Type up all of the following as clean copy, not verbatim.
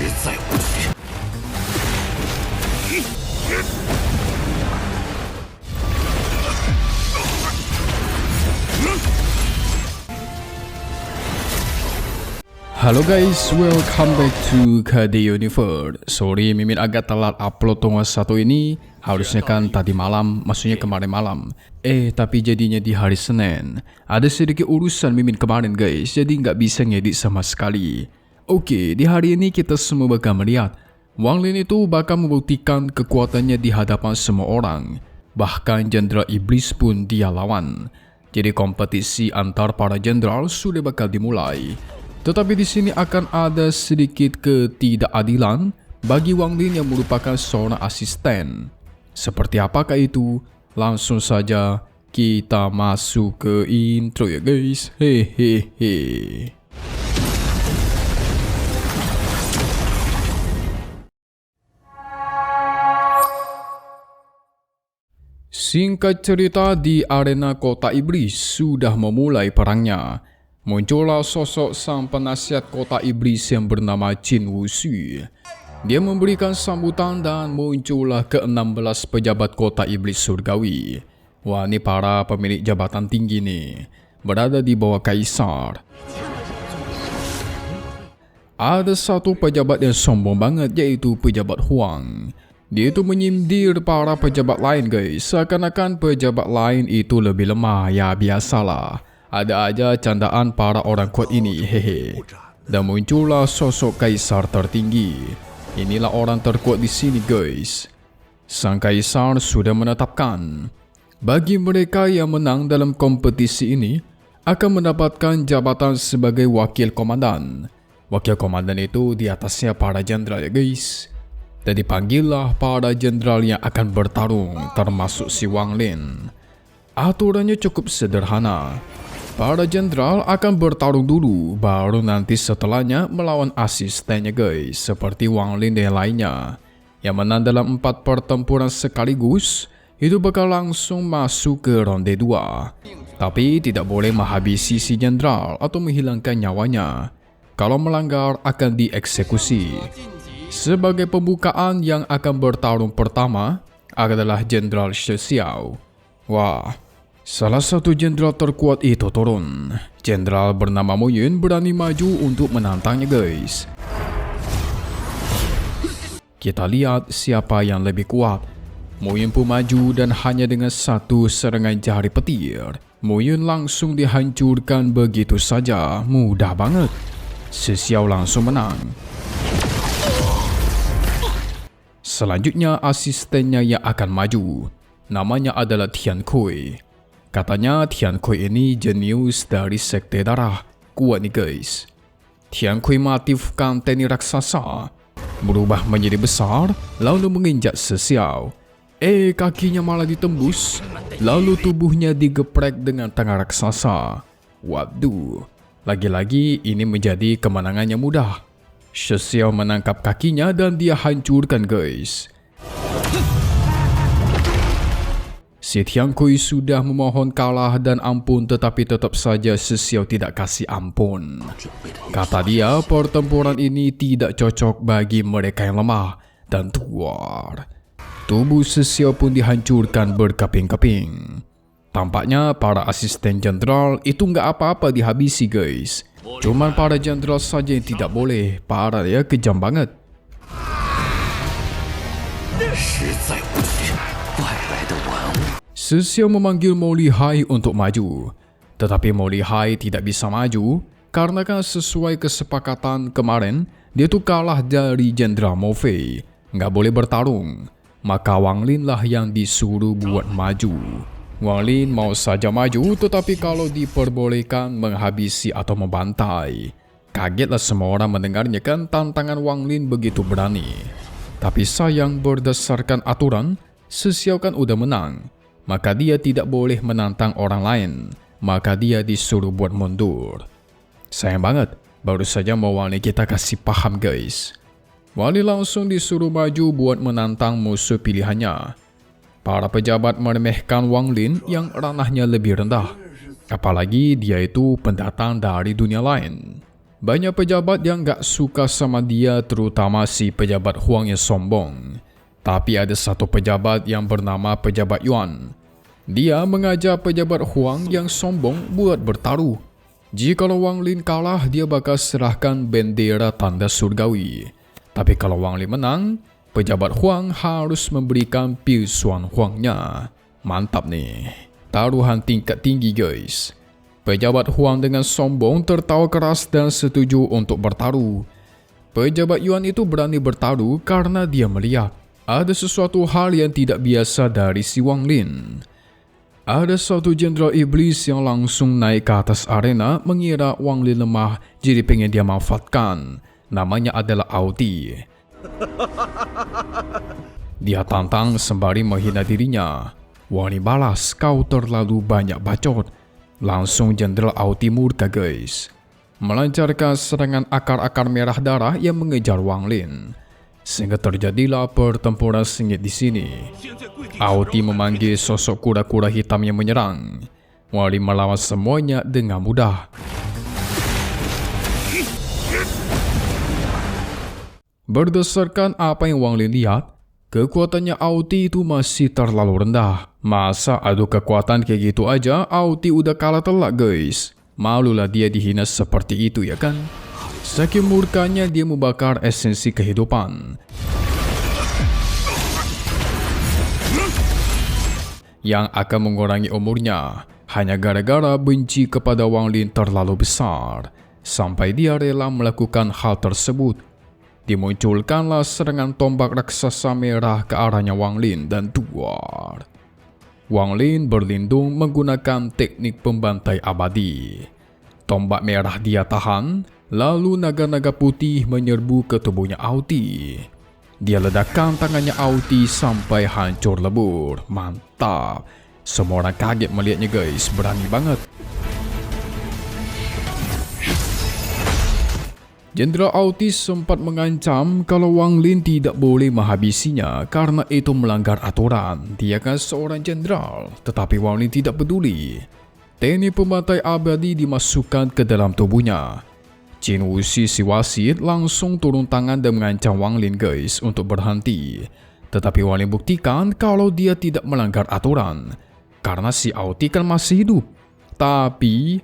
在不言。Halo guys, welcome back to KD Universe. Sorry Mimin agak telat upload tanggal 1 ini. Harusnya kan tadi malam, maksudnya kemarin malam. Tapi jadinya di hari Senin. Ada sedikit urusan Mimin kemarin guys, jadi nggak bisa ngedit sama sekali. Oke, di hari ini kita semua bakal melihat Wang Lin itu bakal membuktikan kekuatannya di hadapan semua orang. Bahkan Jenderal Iblis pun dia lawan. Jadi kompetisi antar para jenderal sudah bakal dimulai. Tetapi di sini akan ada sedikit ketidakadilan bagi Wang Lin yang merupakan seorang asisten. Seperti apakah itu? Langsung saja kita masuk ke intro ya guys. Hehehe. Singkat cerita, di arena kota iblis sudah memulai perangnya. Muncullah sosok sang penasihat kota iblis yang bernama Qin Wuxu. Dia memberikan sambutan dan muncullah ke-16 pejabat kota iblis surgawi. Wah, ini para pemilik jabatan tinggi nih, berada di bawah kaisar. Ada satu pejabat yang sombong banget, yaitu pejabat Huang. Dia itu menyindir para pejabat lain guys, seakan-akan pejabat lain itu lebih lemah. Ya biasalah, ada aja candaan para orang kuat ini, hehe. Dan muncullah sosok kaisar tertinggi. Inilah orang terkuat di sini guys. Sang kaisar sudah menetapkan, bagi mereka yang menang dalam kompetisi ini akan mendapatkan jabatan sebagai wakil komandan. Wakil komandan itu di atasnya para jenderal ya guys. Dan dipanggillah para jenderal yang akan bertarung, termasuk si Wang Lin. Aturannya cukup sederhana. Para jenderal akan bertarung dulu, baru nanti setelahnya melawan asistennya guys, seperti Wang Lin dan lainnya. Yang menang dalam 4 pertempuran sekaligus, itu bakal langsung masuk ke ronde 2. Tapi tidak boleh menghabisi si jenderal atau menghilangkan nyawanya. Kalau melanggar akan dieksekusi. Sebagai pembukaan, yang akan bertarung pertama adalah Jenderal Shi Xiao. Wah, salah satu jenderal terkuat itu turun. Jenderal bernama Mo Yun berani maju untuk menantangnya guys. Kita lihat siapa yang lebih kuat. Mo Yun pun maju dan hanya dengan satu serangan jari petir, Mo Yun langsung dihancurkan begitu saja. Mudah banget. Shi Xiao langsung menang. Selanjutnya asistennya yang akan maju. Namanya adalah Tian Kui. Katanya Tian Kui ini jenius dari sekte darah. Kuat nih guys. Tian Kui mengaktifkan teknik raksasa, berubah menjadi besar, lalu menginjak Shi Xiao. Kakinya malah ditembus, lalu tubuhnya digeprek dengan tangan raksasa. Waduh, lagi-lagi ini menjadi kemenangan yang mudah. Shi Xiao menangkap kakinya dan dia hancurkan guys. Si Tian Kui sudah memohon kalah dan ampun, tetapi tetap saja Shi Xiao tidak kasih ampun. Kata dia, pertempuran ini tidak cocok bagi mereka yang lemah dan tua. Tubuh Shi Xiao pun dihancurkan berkeping-keping. Tampaknya para asisten jenderal itu nggak apa-apa dihabisi guys. Cuman para jenderal saja yang tidak boleh. Parah ya, kejam banget. Shi Xiao memanggil Mo Lihai untuk maju. Tetapi Mo Lihai tidak bisa maju karena kan sesuai kesepakatan kemarin, dia tuh kalah dari jenderal Mo Fei. Nggak boleh bertarung. Maka Wang Lin lah yang disuruh buat maju. Wang Lin mau saja maju, tetapi kalau diperbolehkan menghabisi atau membantai. Kagetlah semua orang mendengarnya kan, tantangan Wang Lin begitu berani. Tapi sayang, berdasarkan aturan, Shi Xiao kan udah menang. Maka dia tidak boleh menantang orang lain. Maka dia disuruh buat mundur. Sayang banget, baru saja mau Wang Lin kita kasih paham guys. Wang Lin langsung disuruh maju buat menantang musuh pilihannya. Para pejabat meremehkan Wang Lin yang ranahnya lebih rendah. Apalagi dia itu pendatang dari dunia lain. Banyak pejabat yang gak suka sama dia, terutama si pejabat Huang yang sombong. Tapi ada satu pejabat yang bernama pejabat Yuan. Dia mengajar pejabat Huang yang sombong buat bertaruh. Jikalau Wang Lin kalah, dia bakal serahkan bendera tanda surgawi. Tapi kalau Wang Lin menang, pejabat Huang harus memberikan pirsuan Huangnya. Mantap nih. Taruhan tingkat tinggi guys. Pejabat Huang dengan sombong tertawa keras dan setuju untuk bertaruh. Pejabat Yuan itu berani bertaruh karena dia melihat ada sesuatu hal yang tidak biasa dari si Wang Lin. Ada suatu jenderal iblis yang langsung naik ke atas arena mengira Wang Lin lemah, jadi pengen dia manfaatkan. Namanya adalah Audi. Dia tantang sembari menghina dirinya. Wang Lin balas, "Kau terlalu banyak bacot." Langsung jenderal Audi murka guys. Melancarkan serangan akar-akar merah darah yang mengejar Wang Lin. Sehingga terjadilah pertempuran sengit di sini. Audi memanggil sosok kura-kura hitam yang menyerang. Wang Lin melawan semuanya dengan mudah. Berdasarkan apa yang Wang Lin lihat, kekuatannya Audi itu masih terlalu rendah. Masa adu kekuatan kayak gitu aja, Audi udah kalah telak guys. Malulah dia dihina seperti itu ya kan. Saking murkanya dia membakar esensi kehidupan. Yang akan mengurangi umurnya hanya gara-gara benci kepada Wang Lin terlalu besar. Sampai dia rela melakukan hal tersebut. Dimunculkanlah serangan tombak raksasa merah ke arahnya Wang Lin dan duar. Wang Lin berlindung menggunakan teknik pembantai abadi. Tombak merah dia tahan, lalu naga-naga putih menyerbu ke tubuhnya Audi. Dia ledakkan tangannya Audi sampai hancur lebur. Mantap. Semua orang kaget melihatnya guys, berani banget. Jenderal Audi sempat mengancam kalau Wang Lin tidak boleh menghabisinya karena itu melanggar aturan. Dia kan seorang jenderal, tetapi Wang Lin tidak peduli. Teknik pembantai abadi dimasukkan ke dalam tubuhnya. Qin Wuxi si wasit langsung turun tangan dan mengancam Wang Lin guys untuk berhenti. Tetapi Wang Lin buktikan kalau dia tidak melanggar aturan. Karena si Audi kan masih hidup. Tapi,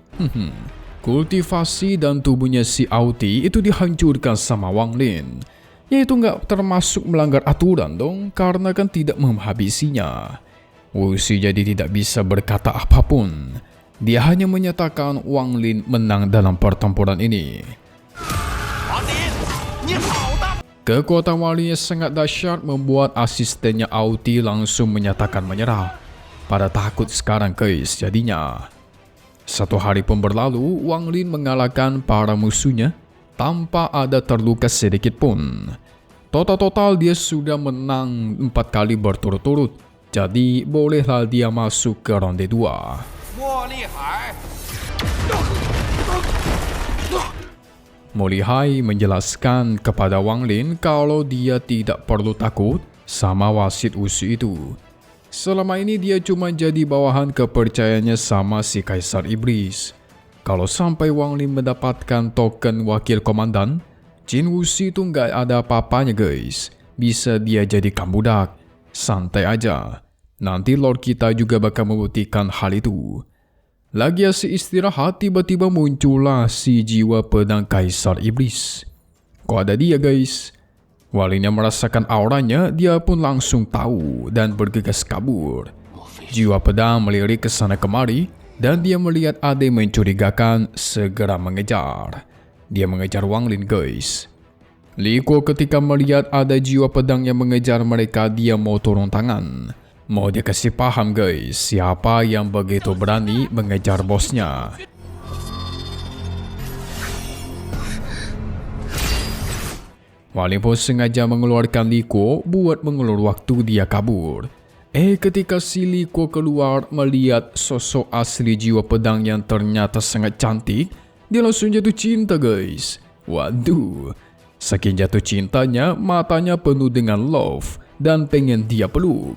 kultivasi dan tubuhnya si Audi itu dihancurkan sama Wang Lin. Yaitu nggak termasuk melanggar aturan dong, karena kan tidak menghabisinya. Wuxi jadi tidak bisa berkata apapun. Dia hanya menyatakan Wang Lin menang dalam pertempuran ini. Kekuatan Wang Lin yang sangat dahsyat membuat asistennya Audi langsung menyatakan menyerah. Pada takut sekarang guys jadinya. Satu hari pun berlalu, Wang Lin mengalahkan para musuhnya tanpa ada terluka sedikit pun. Total dia sudah menang 4 kali berturut-turut. Jadi bolehlah dia masuk ke ronde 2. Mo Lihai menjelaskan kepada Wang Lin kalau dia tidak perlu takut sama wasit Wushu itu. Selama ini dia cuma jadi bawahan kepercayaannya sama si Kaisar Iblis. Kalau sampai Wang Lin mendapatkan token wakil komandan, Qin Wuxi itu nggak ada apa-apanya guys. Bisa dia jadikan budak. Santai aja. Nanti Lord kita juga bakal membuktikan hal itu. Lagi asik istirahat, tiba-tiba muncullah si jiwa pedang Kaisar Iblis. Kok ada dia guys? Wang Lin yang merasakan auranya, dia pun langsung tahu dan bergegas kabur. Jiwa pedang melirik ke sana kemari dan dia melihat ada yang mencurigakan, segera mengejar. Dia mengejar Wang Lin guys. Li Kuo ketika melihat ada jiwa pedang yang mengejar mereka, dia mau turun tangan. Mau dia kasih paham guys, siapa yang begitu berani mengejar bosnya. Wang Lin pun sengaja mengeluarkan Li Kuo buat mengulur waktu dia kabur. Ketika si Li Kuo keluar melihat sosok asli jiwa pedang yang ternyata sangat cantik, dia langsung jatuh cinta guys. Waduh, saking jatuh cintanya, matanya penuh dengan love dan pengen dia peluk.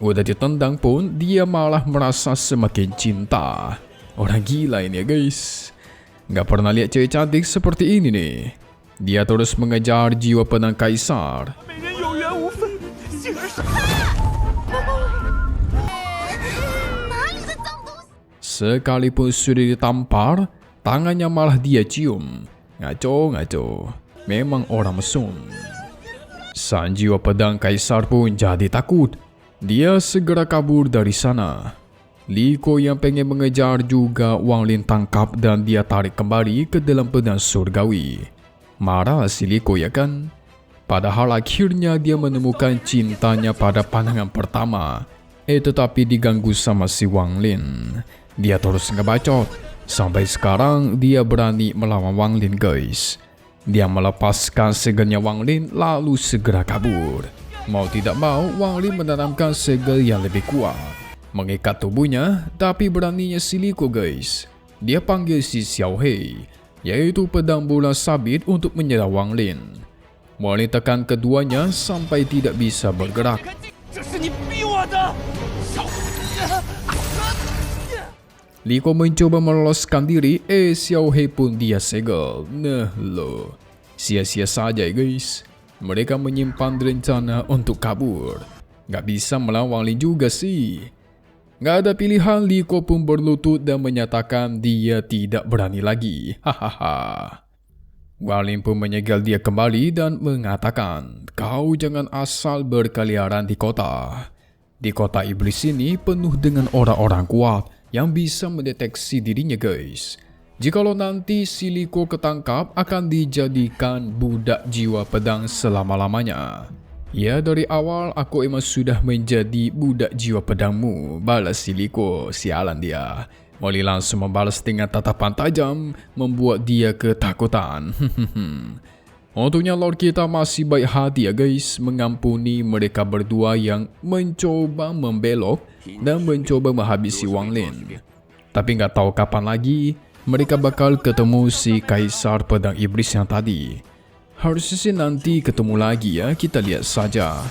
Udah ditendang pun, dia malah merasa semakin cinta. Orang gila ini ya guys. Gak pernah lihat cewek cantik seperti ini nih. Dia terus mengejar jiwa pedang kaisar. 美人有缘无分，幸而少。 Sekalipun sudah ditampar, tangannya malah dia cium. Ngaco. Memang orang mesum. Sang jiwa pedang kaisar pun jadi takut. Dia segera kabur dari sana. Li Ko yang pengen mengejar juga Wang Lin tangkap dan dia tarik kembali ke dalam pedang surgawi. Marah si Li Ko ya kan? Padahal akhirnya dia menemukan cintanya pada pandangan pertama. Tetapi diganggu sama si Wang Lin. Dia terus ngebacot. Sampai sekarang dia berani melawan Wang Lin guys. Dia melepaskan segelnya Wang Lin lalu segera kabur. Mau tidak mau Wang Lin menanamkan segel yang lebih kuat. Mengikat tubuhnya, tapi beraninya si Li Ko guys. Dia panggil si Xiao Hei, yaitu pedang bola sabit untuk menyerang Wang Lin. Wang Lin tekan keduanya sampai tidak bisa bergerak. 这是你逼我的，小。 Li Ko mencoba meloloskan diri, Xiao Hei pun dia segel. Nah lo, sia-sia saja guys. Mereka menyimpan rencana untuk kabur. Gak bisa melawan Wang Lin juga sih. Gak ada pilihan, Li Ko pun berlutut dan menyatakan dia tidak berani lagi. Hahaha. Wang Lin pun menyegel dia kembali dan mengatakan, kau jangan asal berkeliaran di kota. Di kota iblis ini penuh dengan orang-orang kuat yang bisa mendeteksi dirinya guys. Jikalau nanti si Li Ko ketangkap akan dijadikan budak jiwa pedang selama-lamanya. Ya dari awal aku emang sudah menjadi budak jiwa pedangmu, balas si Li Ko, sialan dia. Molly langsung membalas dengan tatapan tajam, membuat dia ketakutan. Untungnya Lord kita masih baik hati ya guys, mengampuni mereka berdua yang mencoba membelok dan mencoba menghabisi Wang Lin. Tapi nggak tahu kapan lagi mereka bakal ketemu si Kaisar Pedang Iblis yang tadi. Harusnya sih nanti ketemu lagi ya, kita lihat saja.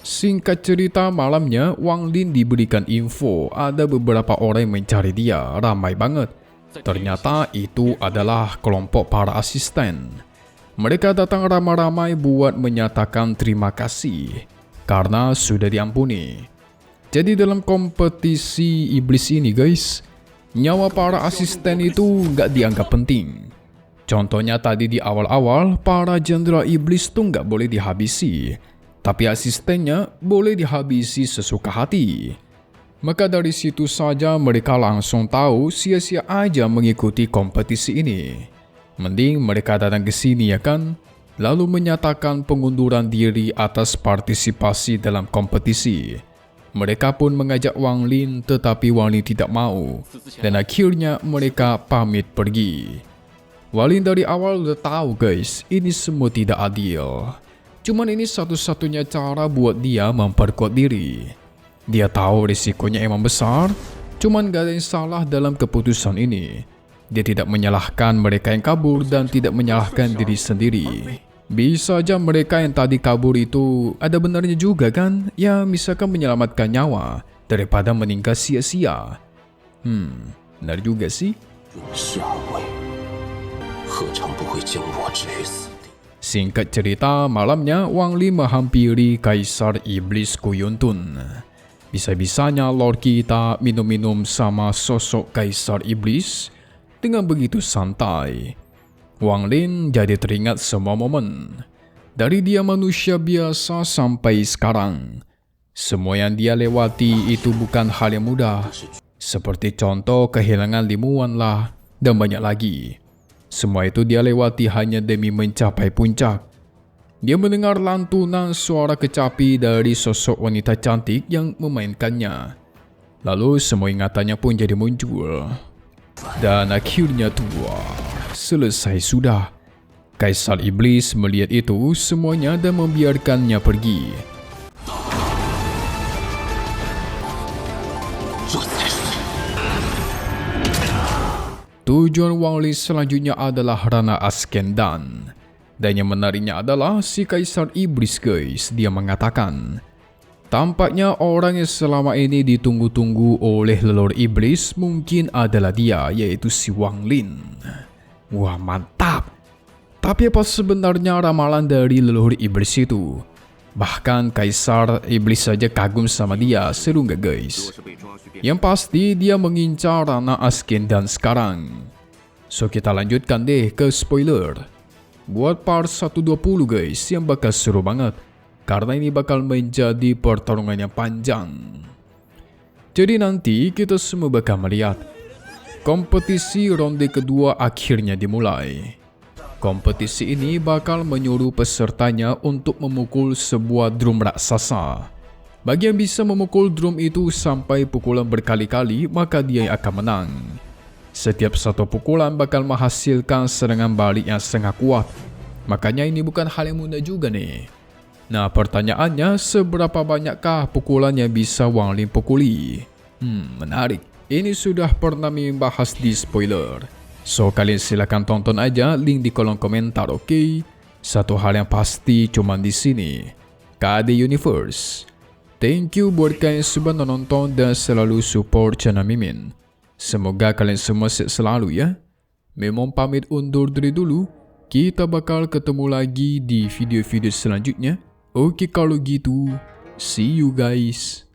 Singkat cerita, malamnya Wang Lin diberikan info ada beberapa orang yang mencari dia, ramai banget. Ternyata itu adalah kelompok para asisten. Mereka datang ramai-ramai buat menyatakan terima kasih karena sudah diampuni. Jadi dalam kompetisi iblis ini guys, nyawa para asisten itu nggak dianggap penting. Contohnya tadi di awal-awal, para jenderal iblis tuh nggak boleh dihabisi, tapi asistennya boleh dihabisi sesuka hati. Maka dari situ saja mereka langsung tahu sia-sia aja mengikuti kompetisi ini. Mending mereka datang ke sini ya kan, lalu menyatakan pengunduran diri atas partisipasi dalam kompetisi. Mereka pun mengajak Wang Lin, tetapi Wang Lin tidak mau, dan akhirnya mereka pamit pergi. Wang Lin dari awal udah tahu guys, ini semua tidak adil. Cuman ini satu-satunya cara buat dia memperkuat diri. Dia tahu risikonya emang besar, cuman gak ada yang salah dalam keputusan ini. Dia tidak menyalahkan mereka yang kabur dan tidak menyalahkan diri sendiri. Bisa aja mereka yang tadi kabur itu ada benarnya juga kan? Ya misalkan menyelamatkan nyawa daripada meninggal sia-sia. Benar juga sih. Singkat cerita, malamnya Wang Lin menghampiri Kaisar Iblis Kuyuntun. Bisa-bisanya Lord kita minum-minum sama sosok Kaisar Iblis dengan begitu santai. Wang Lin jadi teringat semua momen. Dari dia manusia biasa sampai sekarang. Semua yang dia lewati itu bukan hal yang mudah. Seperti contoh kehilangan Limuan lah dan banyak lagi. Semua itu dia lewati hanya demi mencapai puncak. Dia mendengar lantunan suara kecapi dari sosok wanita cantik yang memainkannya. Lalu semua ingatannya pun jadi muncul. Dan akhirnya tua. Selesai sudah. Kaisar Iblis melihat itu semuanya dan membiarkannya pergi. Tujuan Wang Lin selanjutnya adalah Rana Askendan. Dan yang menariknya adalah si Kaisar Iblis guys. Dia mengatakan, tampaknya orang yang selama ini ditunggu-tunggu oleh leluhur iblis mungkin adalah dia, yaitu si Wang Lin. Wah, mantap. Tapi apa sebenarnya ramalan dari leluhur iblis itu? Bahkan Kaisar Iblis saja kagum sama dia, seru nggak guys? Yang pasti dia mengincar Rana Askin dan sekarang. So kita lanjutkan deh ke spoiler. Buat part 120 guys, yang bakal seru banget. Karena ini bakal menjadi pertarungan yang panjang. Jadi nanti kita semua bakal melihat kompetisi ronde kedua akhirnya dimulai. Kompetisi ini bakal menyuruh pesertanya untuk memukul sebuah drum raksasa. Bagi yang bisa memukul drum itu sampai pukulan berkali-kali, maka dia yang akan menang. Setiap satu pukulan bakal menghasilkan serangan balik yang sangat kuat. Makanya ini bukan hal yang mudah juga nih. Nah, pertanyaannya, seberapa banyakkah pukulan yang bisa Wang Ling pukuli? Menarik. Ini sudah pernah membahas di spoiler. So, kalian silahkan tonton aja link di kolom komentar, oke? Satu hal yang pasti cuma di sini, KD Universe. Thank you buat kalian sudah nonton dan selalu support channel Mimin. Semoga kalian semua sehat selalu ya. Memang pamit undur diri dulu. Kita bakal ketemu lagi di video-video selanjutnya. Oke kalau gitu, see you guys.